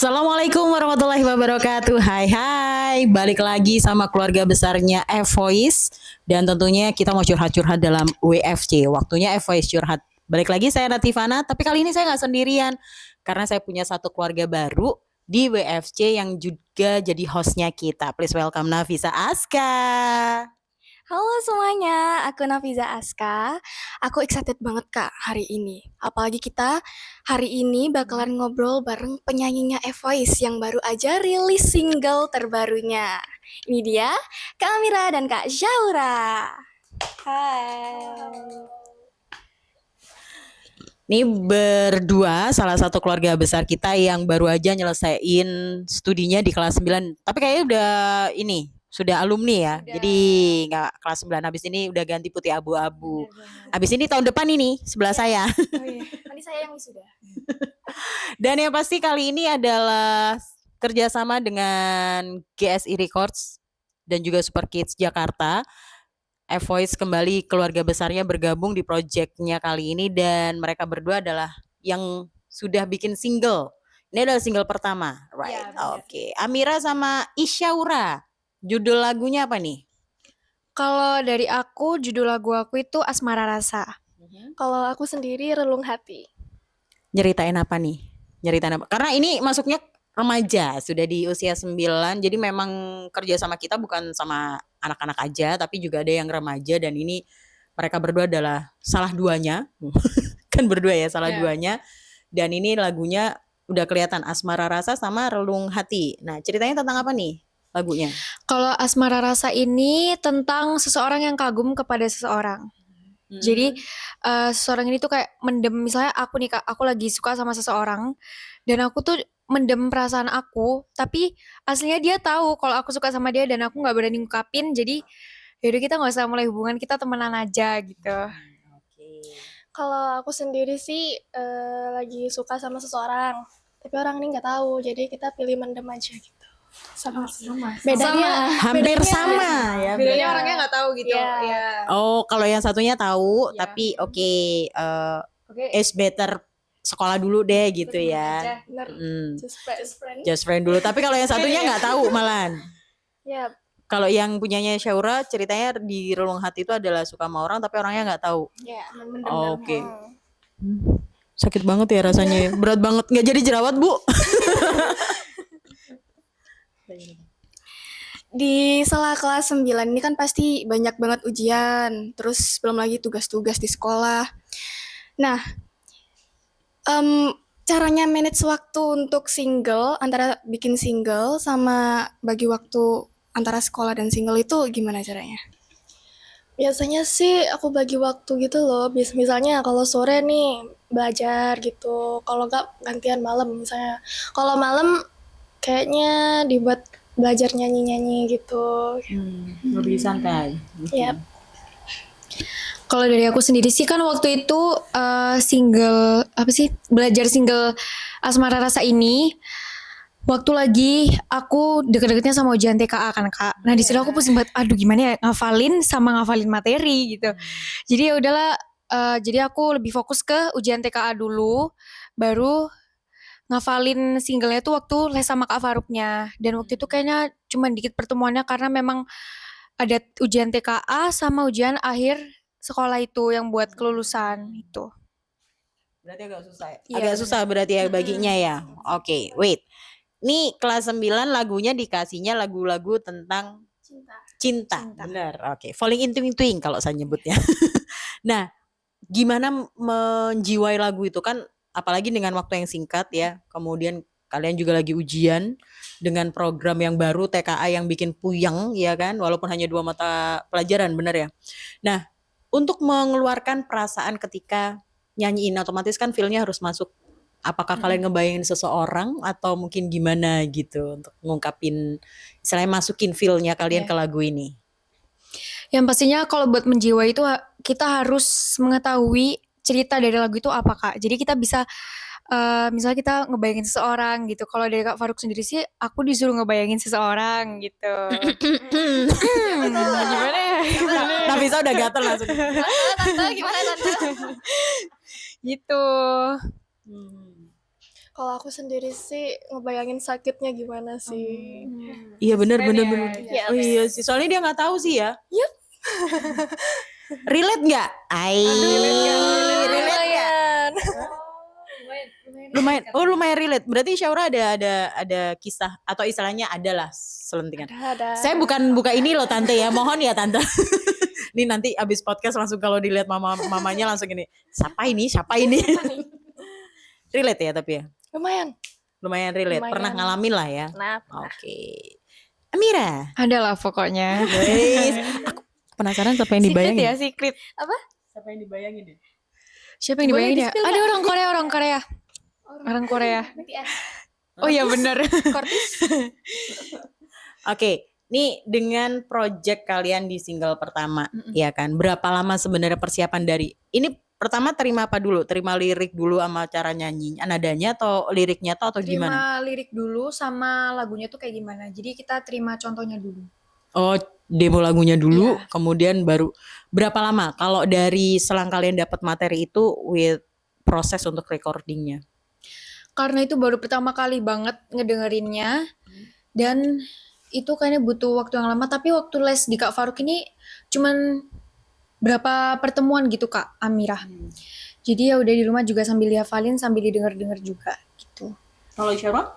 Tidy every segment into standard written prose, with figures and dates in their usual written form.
Assalamualaikum warahmatullahi wabarakatuh. Hai hai, balik lagi sama keluarga besarnya F-Voice. Dan tentunya kita mau curhat-curhat dalam WFC. Waktunya F-Voice curhat. Balik lagi saya Natifana, tapi kali ini saya gak sendirian. Karena saya punya satu keluarga baru di WFC yang juga jadi hostnya kita. Please welcome Nafisa Aska. Halo semuanya, aku Nafiza Aska. Aku excited banget Kak hari ini. Apalagi kita hari ini bakalan ngobrol bareng penyanyinya F-Voice yang baru aja rilis single terbarunya. Ini dia, Kak Amira dan Kak Zaura. Hai. Ini berdua salah satu keluarga besar kita yang baru aja nyelesain studinya di kelas 9. Tapi kayaknya udah ini, sudah alumni ya. Udah. Jadi nggak kelas 9, habis ini udah ganti putih abu-abu. Habis ini tahun depan ini sebelah saya. Oh iya, nanti saya yang wisuda. Dan yang pasti kali ini adalah kerjasama dengan GSI Records dan juga Super Kids Jakarta. F-Voice kembali keluarga besarnya bergabung di projectnya kali ini, dan mereka berdua adalah yang sudah bikin single. Ini adalah single pertama, right? Ya, Oke. Amira sama Isyaura. Judul lagunya apa nih? Kalau dari aku, judul lagu aku itu Asmara Rasa. Kalau aku sendiri Relung Hati. Nyeritain apa nih? Nyeritain apa? Karena ini masuknya remaja, sudah di usia 9. Jadi memang kerja sama kita bukan sama anak-anak aja, tapi juga ada yang remaja, dan ini mereka berdua adalah salah duanya. Kan berdua ya, salah duanya. Dan ini lagunya udah kelihatan, Asmara Rasa sama Relung Hati. Nah, ceritanya tentang apa nih lagunya? Kalau Asmara Rasa ini tentang seseorang yang kagum kepada seseorang. Jadi seseorang ini tuh kayak mendem, misalnya aku nih Kak, aku lagi suka sama seseorang dan aku tuh mendem perasaan aku, tapi aslinya dia tahu kalau aku suka sama dia dan aku nggak berani ngungkapin. Jadi yaudah kita nggak usah mulai hubungan, kita temenan aja gitu. Kalau aku sendiri sih lagi suka sama seseorang, tapi orang ini nggak tahu, jadi kita pilih mendem aja gitu. Sama. Bedanya Hampir sama ya. bedanya orangnya nggak tahu gitu. Ya. Oh, kalau yang satunya tahu, tapi oke, it's better sekolah dulu deh gitu ya. Bener. Just friend dulu. Tapi kalau yang satunya nggak tahu malahan. Ya. Kalau yang punyanya Syaura, ceritanya di Relung Hati itu adalah suka sama orang tapi orangnya nggak tahu. Ya, Oke. Sakit banget ya rasanya. Berat banget. Nggak jadi jerawat, Bu. Di sela kelas 9 ini kan pasti banyak banget ujian, terus belum lagi tugas-tugas di sekolah. Nah, caranya manage waktu untuk single, antara bikin single sama bagi waktu antara sekolah dan single itu gimana caranya? Biasanya sih aku bagi waktu gitu loh, misalnya kalau sore nih belajar gitu, kalau nggak gantian malam misalnya. Kalau malam kayaknya dibuat belajar nyanyi-nyanyi gitu. Lebih santai. Yap. Kalau dari aku sendiri sih kan waktu itu single belajar single Asmara Rasa ini waktu lagi aku deket-deketnya sama ujian TKA kan Kak. Nah di situ aku pusing banget, aduh gimana ya ngafalin materi gitu. Jadi ya udahlah, jadi aku lebih fokus ke ujian TKA dulu, baru ngafalin singlenya tuh waktu les sama Kak Faruknya. Dan waktu itu kayaknya cuma dikit pertemuannya karena memang ada ujian TKA sama ujian akhir sekolah itu yang buat kelulusan itu. Berarti agak susah ya? Agak susah berarti ya baginya ya. Oke, wait. Nih kelas 9 lagunya dikasihnya lagu-lagu tentang cinta. Bener, oke. Falling in Twing kalau saya nyebutnya. Nah, gimana menjiwai lagu itu kan, apalagi dengan waktu yang singkat ya. Kemudian kalian juga lagi ujian dengan program yang baru TKA yang bikin puyeng ya kan, walaupun hanya 2 mata pelajaran, bener ya. Nah, untuk mengeluarkan perasaan ketika nyanyiin, otomatis kan feel-nya harus masuk. Apakah kalian ngebayangin seseorang atau mungkin gimana gitu untuk ngungkapin, istilahnya masukin feel-nya kalian ke lagu ini? Yang pastinya kalau buat menjiwai itu kita harus mengetahui cerita dari lagu itu apa Kak. Jadi kita bisa misalnya kita ngebayangin seseorang gitu. Kalau dari Kak Faruk sendiri sih aku disuruh ngebayangin seseorang gitu. Gimana ya? Nafisa udah gatel langsung. Tante gimana Tante? Gitu. Kalau aku sendiri sih ngebayangin sakitnya gimana sih. Iya benar. Yes. Oh iya sih, soalnya dia nggak tahu sih ya. Yep. Relate nggak? Relate nggak? Lumayan. Lumayan relate. Berarti Syaura ada kisah atau istilahnya adalah selentingan. Ada. Saya bukan buka ini loh tante ya, mohon ya tante. Ini nanti abis podcast langsung kalau dilihat mamanya langsung ini, siapa ini? Relate ya tapi ya. Lumayan relate. Lumayan. Pernah ngalamin lah ya. Nah, Oke. Amira. Adalah pokoknya. Guys, aku penasaran siapa yang dibayangin. Secret. Siapa yang dibayangin deh? Siapa yang dibayangin ya? Ada orang Korea. Orang Korea. Oh iya benar. Oke, nih dengan project kalian di single pertama, ya kan? Berapa lama sebenarnya persiapan dari ini? Pertama terima apa dulu? Terima lirik dulu sama cara nyanyi, nadanya atau liriknya atau gimana? Terima lirik dulu sama lagunya tuh kayak gimana. Jadi kita terima contohnya dulu. Oh, demo lagunya dulu, kemudian baru berapa lama? Kalau dari selang kalian dapat materi itu with proses untuk recordingnya? Karena itu baru pertama kali banget ngedengerinnya dan itu kayaknya butuh waktu yang lama. Tapi waktu les di Kak Faruk ini cuman berapa pertemuan gitu Kak Amira. Jadi ya udah di rumah juga sambil dihafalin sambil didengar-dengar juga gitu. Kalau Syara?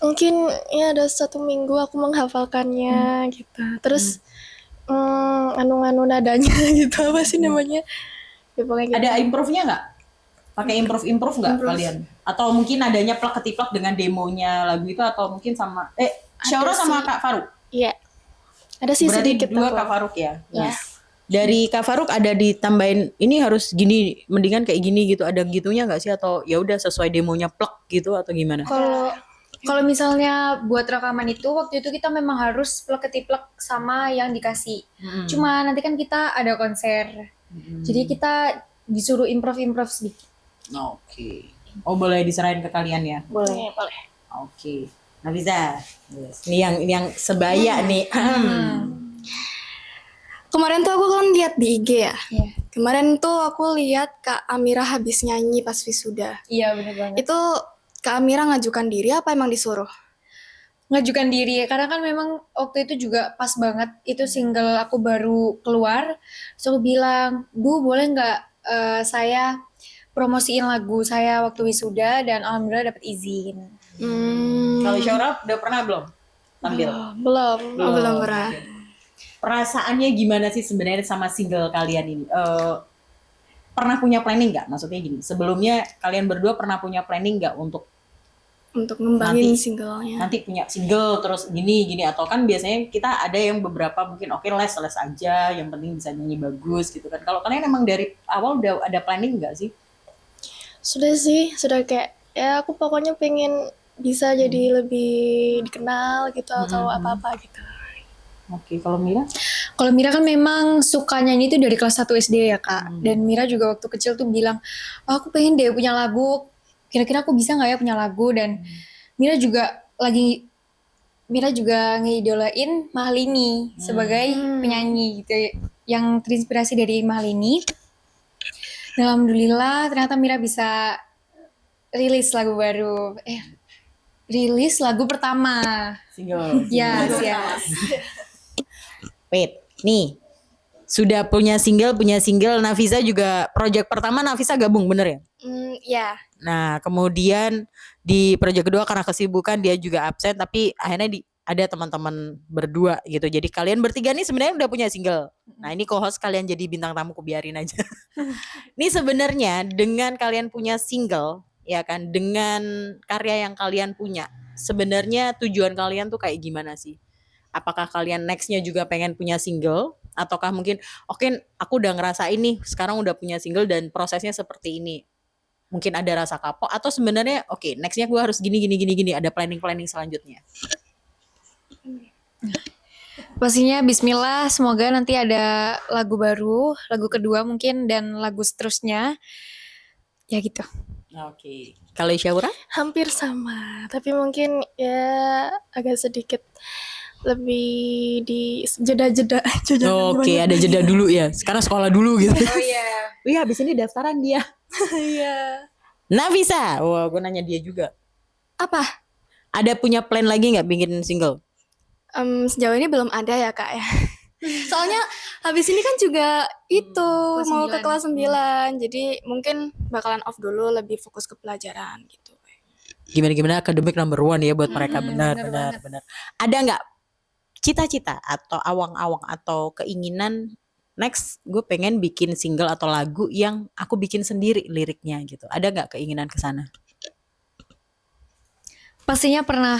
mungkin ya ada 1 minggu aku menghafalkannya gitu. Terus anu-anu nadanya gitu, apa sih namanya? Ya, pokoknya gitu. Ada improve-nya nggak? Pakai improve nggak kalian? Atau mungkin adanya plak ketiplak dengan demonya lagu itu atau mungkin sama Syara sama Kak Faruk? Iya. Ada sih Berarti sedikit dua aku. Kak Faruk ya? Iya. Dari Kak Faruk ada ditambahin ini harus gini, mendingan kayak gini gitu, ada gitunya nggak sih atau ya udah sesuai demonya plek gitu atau gimana? Kalau misalnya buat rekaman itu waktu itu kita memang harus plek-ketiplek sama yang dikasih. Cuma nanti kan kita ada konser. Jadi kita disuruh improv sedikit. Oke. Oh boleh diserahin ke kalian ya? Boleh. Oke. Nafisa. Yes. Ini yang sebaya nih. Kemarin tuh aku kan lihat di IG ya. Iya. Kemarin tuh aku lihat Kak Amira habis nyanyi pas wisuda. Iya benar banget. Itu Kak Amira ngajukan diri apa emang disuruh? Ngajukan diri karena kan memang waktu itu juga pas banget itu single aku baru keluar. So aku bilang, Bu boleh nggak saya promosiin lagu saya waktu wisuda dan alhamdulillah dapat izin. Kalau Syara udah pernah belum tampil? Belum pernah. Perasaannya gimana sih sebenarnya sama single kalian ini? Pernah punya planning nggak? Maksudnya gini, sebelumnya kalian berdua pernah punya planning nggak untuk Ngembangin singlenya. nanti punya single terus gini atau kan biasanya kita ada yang beberapa mungkin oke les aja, yang penting bisa nyanyi bagus gitu kan. Kalau kalian emang dari awal udah ada planning nggak sih? Sudah kayak ya aku pokoknya pengen bisa jadi lebih dikenal gitu atau apa-apa gitu. Oke, kalau Mira? Kalau Mira kan memang suka nyanyi itu dari kelas 1 SD ya Kak. Dan Mira juga waktu kecil tuh bilang, aku pengen deh punya lagu. Kira-kira aku bisa gak ya punya lagu. Dan Mira juga ngeidolain Mahalini sebagai penyanyi gitu. Yang terinspirasi dari Mahalini. Dan alhamdulillah ternyata Mira bisa rilis lagu baru. Rilis lagu pertama. Single. Yes. Wait, nih sudah punya single, Nafisa juga project pertama Nafisa gabung bener ya? Ya. Nah kemudian di project kedua karena kesibukan dia juga absen, tapi akhirnya ada teman-teman berdua gitu. Jadi kalian bertiga nih sebenarnya udah punya single. Nah ini co-host kalian jadi bintang tamu, aku biarin aja. Ini sebenarnya dengan kalian punya single, ya kan, dengan karya yang kalian punya, sebenarnya tujuan kalian tuh kayak gimana sih? Apakah kalian nextnya juga pengen punya single? Ataukah mungkin oke aku udah ngerasain nih sekarang udah punya single dan prosesnya seperti ini. Mungkin ada rasa kapok atau sebenarnya oke nextnya gue harus gini ada planning selanjutnya. Pastinya bismillah semoga nanti ada lagu baru, lagu kedua mungkin dan lagu seterusnya. Ya gitu. Oke. Kalau Syaura? Hampir sama, tapi mungkin ya agak sedikit lebih di jeda. Oke, ada jeda dulu ya. Sekarang sekolah dulu gitu. Oh iya. Iya, habis ini daftaran dia. Iya. Nafisa, wah gue nanya dia juga. Apa? Ada punya plan lagi nggak bikin single? Sejauh ini belum ada ya kak ya. Soalnya habis ini kan juga itu kelas mau ke 9. kelas 9. Jadi mungkin bakalan off dulu, lebih fokus ke pelajaran gitu. Gimana akademik number one ya buat mereka, bener benar. banget. Ada nggak cita-cita atau awang-awang atau keinginan next gue pengen bikin single atau lagu yang aku bikin sendiri liriknya gitu? Ada nggak keinginan ke sana? Pastinya pernah.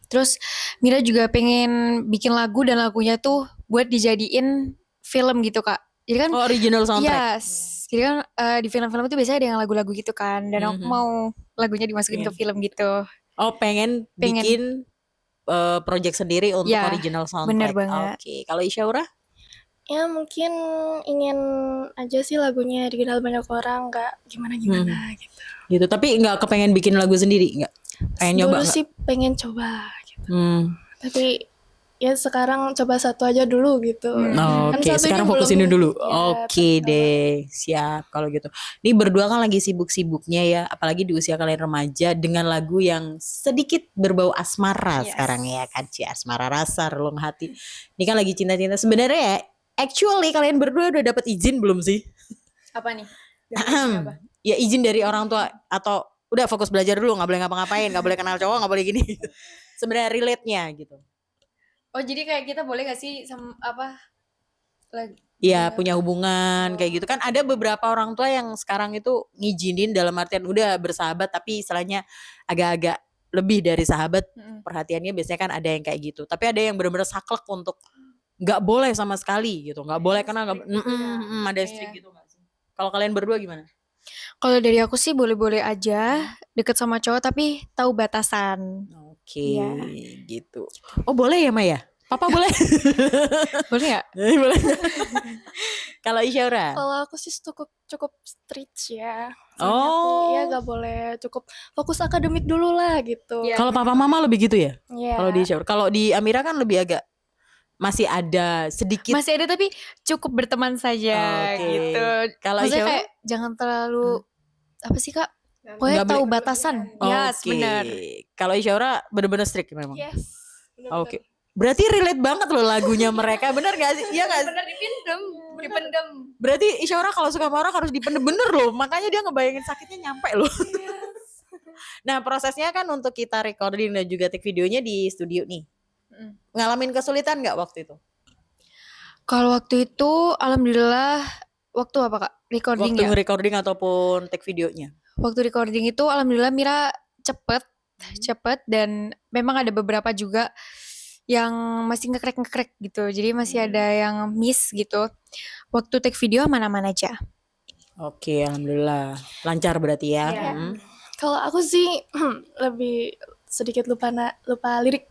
Terus Mira juga pengen bikin lagu dan lagunya tuh buat dijadiin film gitu kak. Jadi kan Oh, original soundtrack. yes. Jadi kan di film-film itu biasanya ada yang lagu-lagu gitu kan. Dan aku Mhm. mau lagunya dimasukin Iya. ke film gitu. Oh, pengen bikin project sendiri untuk Ya, original bener soundtrack. banget. Oke, kalau Isyaura? Ya mungkin ingin aja sih lagunya dikenal banyak orang, nggak gimana-gimana gitu. Gitu. Tapi nggak kepengen bikin lagu sendiri nggak? Pengen nyoba Dulu nggak? sih pengen coba gitu. Hmm. Tapi ya sekarang coba satu aja dulu gitu. Oke, Kan satu sekarang ini fokus ini belum- dulu. ya, Oke betul. deh, siap kalau gitu. Ini berdua kan lagi sibuk-sibuknya ya, apalagi di usia kalian remaja dengan lagu yang sedikit berbau asmara Yes. sekarang ya kan, asmara rasa, relung hati. Ini kan lagi cinta-cinta. Sebenarnya ya, actually kalian berdua udah dapat izin belum sih? Apa nih? Ya izin dari orang tua atau udah fokus belajar dulu, nggak boleh ngapa-ngapain, nggak boleh kenal cowok, nggak boleh gini. Sebenarnya relate-nya gitu. Oh jadi kayak kita boleh gak sih sama apa? Iya punya hubungan kayak gitu kan, ada beberapa orang tua yang sekarang itu ngizinin dalam artian udah bersahabat tapi istilahnya agak-agak lebih dari sahabat, perhatiannya biasanya kan ada yang kayak gitu, tapi ada yang benar-benar saklek untuk nggak boleh sama sekali gitu, nggak boleh karena nggak ada strict gitu nggak sih? Kalau kalian berdua gimana? Kalau dari aku sih boleh-boleh aja deket sama cowok tapi tahu batasan. Oke, Iya. gitu. Oh boleh ya Maya? Papa boleh? Boleh nggak? Boleh. Kalau Isyaura? Kalau aku sih cukup strict ya. Oh. Ya nggak boleh, cukup fokus akademik dulu lah gitu. Iya. Kalau papa mama lebih gitu ya? Iya. Kalau di Isyaura, kalau di Amira kan lebih agak masih ada sedikit. Masih ada tapi cukup berteman saja Oke. gitu. Kalau Maksudnya Isyaura? kayak jangan terlalu apa sih kak? Pokoknya Nggak tahu boleh- batasan. Yes, Oke. benar. Iya. Kalau Isyaura bener-bener strict memang. Yes. bener-bener. Oke. Berarti relate banget loh lagunya mereka, bener gak sih? Iya gak sih? Bener dipendem. Berarti Isyaura kalau suka sama orang harus dipendem bener loh, makanya dia ngebayangin sakitnya nyampe loh. Nah prosesnya kan untuk kita recording dan juga take videonya di studio nih. Ngalamin kesulitan gak waktu itu? Kalau waktu itu alhamdulillah waktu apa kak? Recording Waktu ya? nge-recording ataupun take videonya? Waktu recording itu alhamdulillah Mira cepet dan memang ada beberapa juga yang masih ngekrek gitu. Jadi masih ada yang miss gitu. Waktu take video aman-aman aja. Oke, alhamdulillah. Lancar berarti ya. Iya. Kalau aku sih lebih sedikit lupa lirik.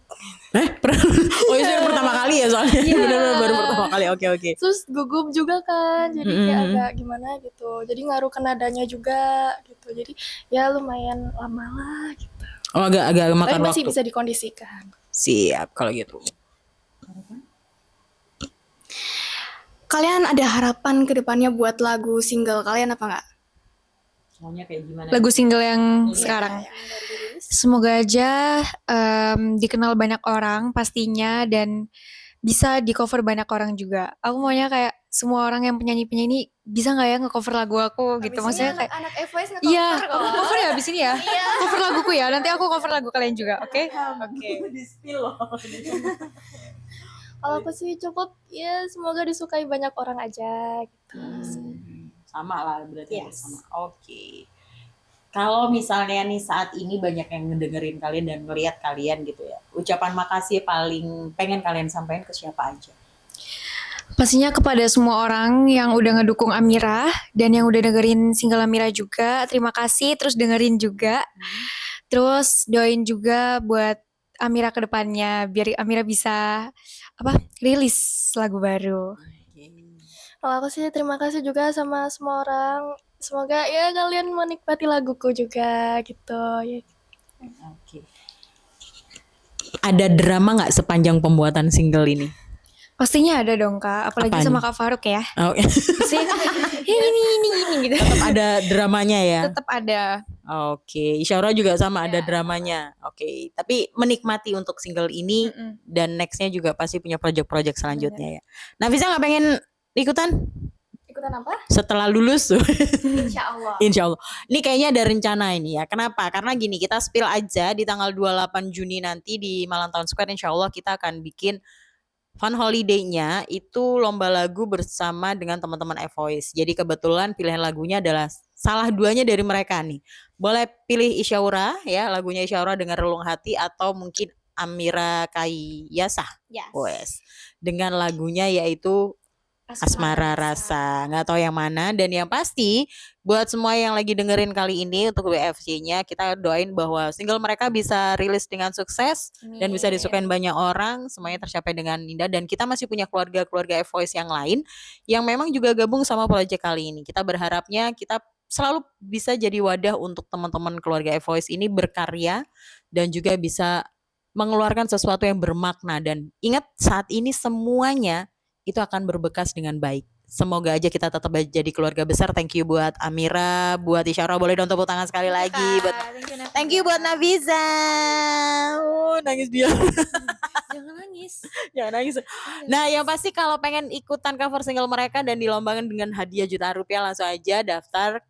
Oh itu yang pertama kali ya soalnya. Bener-bener baru pertama kali. Oke. Terus gugup juga kan, jadi kayak agak gimana gitu. Jadi ngaruh ke nadanya juga gitu. Jadi ya lumayan lama lah gitu. Oh agak Tapi makan masih waktu. bisa dikondisikan. Siap kalau gitu. Kalian ada harapan ke depannya buat lagu single kalian apa enggak? Maunya kayak gimana? Lagu single yang sekarang. Semoga aja dikenal banyak orang pastinya dan bisa di cover banyak orang juga. Aku maunya kayak semua orang yang penyanyi-penyanyi bisa nggak ya nge-cover lagu aku gitu. Maksudnya kayak anak F-Voice nge-cover iya, kok. aku cover ya abis ini ya. Cover laguku ya. Nanti aku cover lagu kalian juga, oke? Oke. Di spill loh. Kalau aku sih cukup ya semoga disukai banyak orang aja gitu. Sama lah berarti Yes. sama. Oke. Kalau misalnya nih saat ini banyak yang ngedengerin kalian dan ngeliat kalian gitu ya, ucapan makasih paling pengen kalian sampaikan ke siapa aja? Pastinya kepada semua orang yang udah ngedukung Amira dan yang udah dengerin single Amira juga. Terima kasih, terus dengerin juga. Terus doain juga buat Amira ke depannya biar Amira bisa rilis lagu baru. Kalau aku sih terima kasih juga sama semua orang. Semoga ya kalian menikmati laguku juga gitu ya. Oke. Ada drama nggak sepanjang pembuatan single ini? Pastinya ada dong Kak, apalagi Apaan? sama Kak Faruk ya. Oh, Pasti ini gitu. tetap ada dramanya ya. Tetap ada. Oke, Isyara juga sama ada Ya, dramanya. Oke, tapi menikmati untuk single ini dan nextnya juga pasti punya project-project selanjutnya ya. Nafisa nggak pengen ikutan Ikutan apa? setelah lulus? Insya Allah. Insya Allah. Ini kayaknya ada rencana ini ya. Kenapa? Karena gini, kita spill aja di tanggal 28 Juni nanti di Malang Town Square. Insya Allah kita akan bikin fun holiday-nya itu lomba lagu bersama dengan teman-teman Voice. Jadi kebetulan pilihan lagunya adalah salah duanya dari mereka nih. Boleh pilih Isyaura ya, lagunya Isyaura dengan Relung Hati atau mungkin Amira Kaiyasah. Yes. Wes. Dengan lagunya yaitu Asmara Rasa, nggak tahu yang mana. Dan yang pasti buat semua yang lagi dengerin kali ini untuk WFC-nya, kita doain bahwa single mereka bisa rilis dengan sukses dan bisa disukain banyak orang, semuanya tercapai dengan indah. Dan kita masih punya keluarga-keluarga Voice yang lain yang memang juga gabung sama project kali ini. Kita berharapnya kita selalu bisa jadi wadah untuk teman-teman keluarga Voice ini berkarya dan juga bisa mengeluarkan sesuatu yang bermakna. Dan ingat, saat ini semuanya itu akan berbekas dengan baik. Semoga aja kita tetap jadi keluarga besar. Thank you buat Amira, buat Isyara. Boleh dong tepuk tangan sekali lagi. Thank you buat Nafisa. Nangis dia. Jangan nangis. Jangan nangis. Nah, yang pasti kalau pengen ikutan cover single mereka dan dilombakan dengan hadiah jutaan rupiah, langsung aja daftar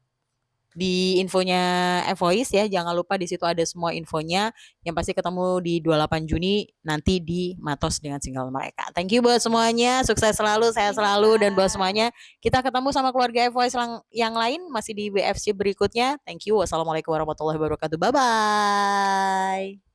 di infonya Voice ya. Jangan lupa di situ ada semua infonya. Yang pasti ketemu di 28 Juni nanti di Matos dengan single mereka. Thank you buat semuanya. Sukses selalu, sehat selalu. Dan buat semuanya, kita ketemu sama keluarga Voice yang lain masih di WFC berikutnya. Thank you. Wassalamualaikum warahmatullahi wabarakatuh. Bye-bye.